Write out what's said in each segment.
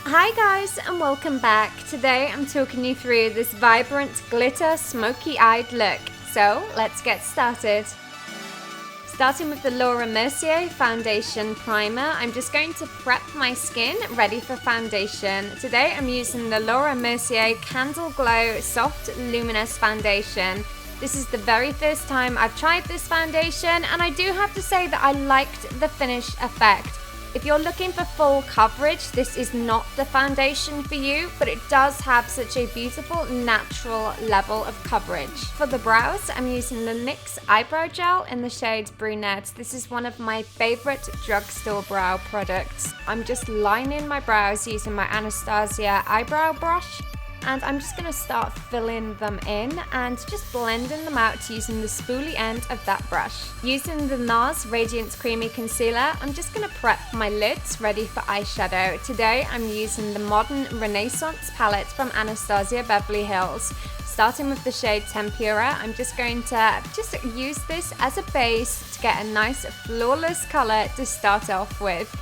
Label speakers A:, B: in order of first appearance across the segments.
A: Hi guys and welcome back. Today I'm talking you through this vibrant glitter smoky eyed look. So let's get started. Starting with the Laura Mercier Foundation Primer, I'm just going to prep my skin ready for foundation. Today I'm using the Laura Mercier Candle Glow Soft Luminous Foundation. This is the very first time I've tried this foundation and I do have to say that I liked the finish effect. If you're looking for full coverage, this is not the foundation for you, but it does have such a beautiful natural level of coverage. For the brows, I'm using the NYX Eyebrow Gel in the shade Brunette. This is one of my favorite drugstore brow products. I'm just lining my brows using my Anastasia eyebrow brush. And I'm just going to start filling them in and just blending them out using the spoolie end of that brush. Using the NARS Radiance Creamy Concealer, I'm just going to prep my lids ready for eyeshadow. Today I'm using the Modern Renaissance Palette from Anastasia Beverly Hills. Starting with the shade Tempura, I'm just going to use this as a base to get a nice flawless color to start off with.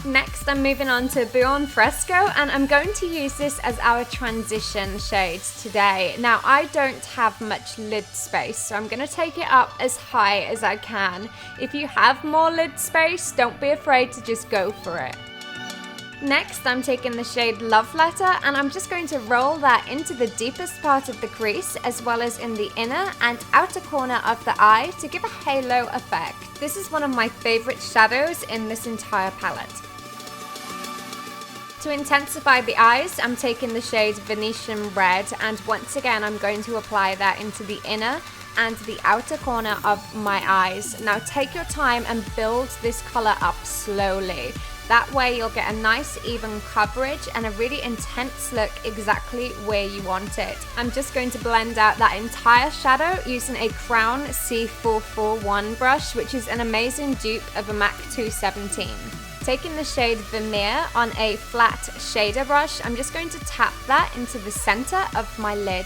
A: Next, I'm moving on to Buon Fresco, and I'm going to use this as our transition shade today. Now, I don't have much lid space, so I'm going to take it up as high as I can. If you have more lid space, don't be afraid to just go for it. Next, I'm taking the shade Love Letter, and I'm just going to roll that into the deepest part of the crease, as well as in the inner and outer corner of the eye to give a halo effect. This is one of my favorite shadows in this entire palette. To intensify the eyes, I'm taking the shade Venetian Red, and once again I'm going to apply that into the inner and the outer corner of my eyes. Now take your time and build this color up slowly. That way you'll get a nice even coverage and a really intense look exactly where you want it. I'm just going to blend out that entire shadow using a Crown C441 brush, which is an amazing dupe of a MAC 217. Taking the shade Vermeer on a flat shader brush, I'm just going to tap that into the center of my lid.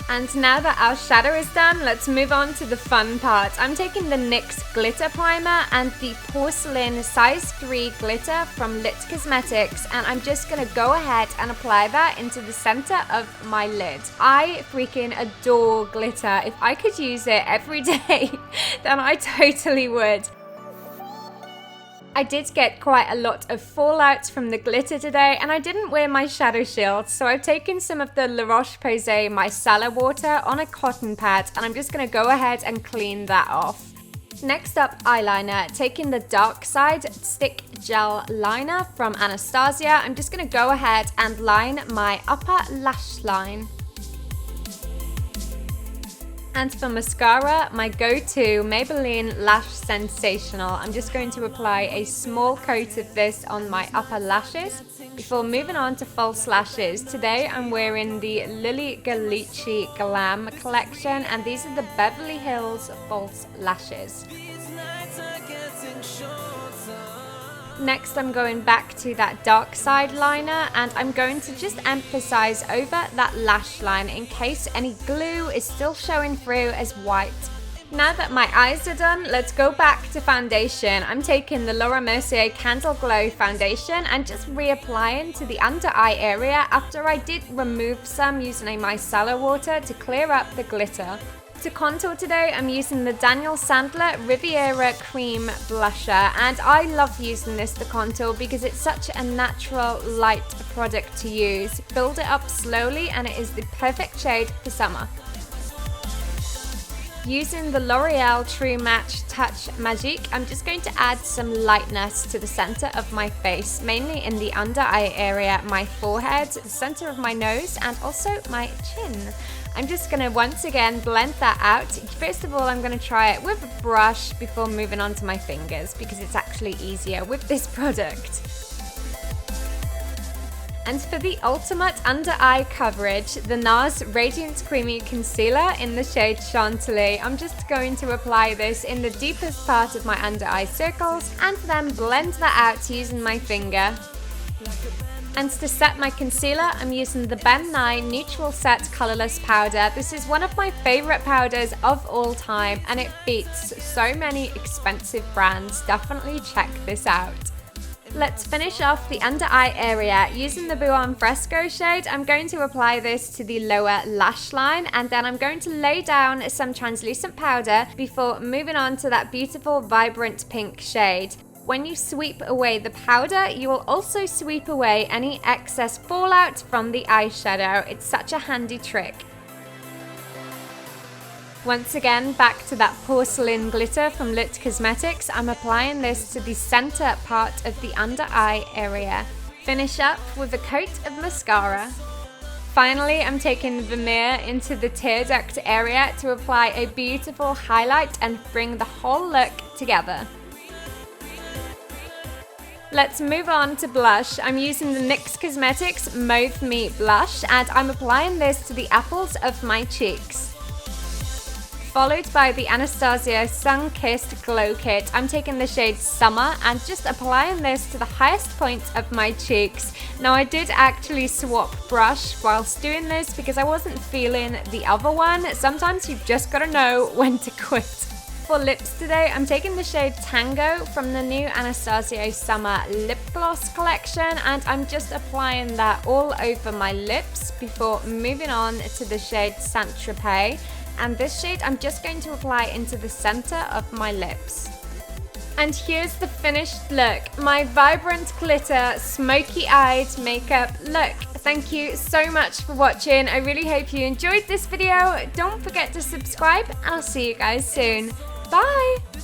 A: And now that our shadow is done, let's move on to the fun part. I'm taking the NYX Glitter Primer and the Porcelain Size 3 Glitter from Lit Cosmetics, and I'm just going to go ahead and apply that into the center of my lid. I freaking adore glitter. If I could use it every day, then I totally would. I did get quite a lot of fallout from the glitter today, and I didn't wear my shadow shield, so I've taken some of the La Roche-Posay micellar water on a cotton pad, and I'm just going to go ahead and clean that off. Next up, eyeliner. Taking the Dark Side Stick Gel Liner from Anastasia, I'm just going to go ahead and line my upper lash line. And for mascara, my go-to Maybelline Lash Sensational. I'm just going to apply a small coat of this on my upper lashes before moving on to false lashes. Today I'm wearing the Lily Gallici Glam collection, and these are the Beverly Hills false lashes. Next, I'm going back to that dark side liner, and I'm going to just emphasize over that lash line in case any glue is still showing through as white. Now that my eyes are done, let's go back to foundation. I'm taking the Laura Mercier Candle Glow Foundation and just reapplying to the under eye area after I did remove some using a micellar water to clear up the glitter. To contour today, I'm using the Daniel Sandler Riviera Cream Blusher, and I love using this to contour because it's such a natural, light product to use. Build it up slowly and it is the perfect shade for summer. Using the L'Oreal True Match Touch Magique, I'm just going to add some lightness to the center of my face, mainly in the under eye area, my forehead, the center of my nose, and also my chin. I'm just going to once again blend that out. First of all, I'm going to try it with a brush before moving on to my fingers because it's actually easier with this product. And for the ultimate under eye coverage, the NARS Radiance Creamy Concealer in the shade Chantilly. I'm just going to apply this in the deepest part of my under eye circles and then blend that out using my finger. And to set my concealer, I'm using the Ben Nye Neutral Set Colorless Powder. This is one of my favorite powders of all time, and it beats so many expensive brands. Definitely check this out. Let's finish off the under eye area. Using the Buon Fresco shade, I'm going to apply this to the lower lash line, and then I'm going to lay down some translucent powder before moving on to that beautiful vibrant pink shade. When you sweep away the powder, you will also sweep away any excess fallout from the eyeshadow. It's such a handy trick. Once again, back to that porcelain glitter from Lit Cosmetics, I'm applying this to the center part of the under eye area. Finish up with a coat of mascara. Finally, I'm taking Vermeer into the tear duct area to apply a beautiful highlight and bring the whole look together. Let's move on to blush. I'm using the NYX Cosmetics Mauve Me blush, and I'm applying this to the apples of my cheeks. Followed by the Anastasia Sun Kissed Glow Kit. I'm taking the shade Summer and just applying this to the highest point of my cheeks. Now, I did actually swap brush whilst doing this because I wasn't feeling the other one. Sometimes you've just got to know when to quit. For lips today, I'm taking the shade Tango from the new Anastasia Summer Lip Gloss collection, and I'm just applying that all over my lips before moving on to the shade Saint Tropez. And this shade I'm just going to apply into the center of my lips. And here's the finished look, my vibrant glitter smoky-eyed makeup look. Thank you so much for watching. I really hope you enjoyed this video. Don't forget to subscribe, and I'll see you guys soon. Bye!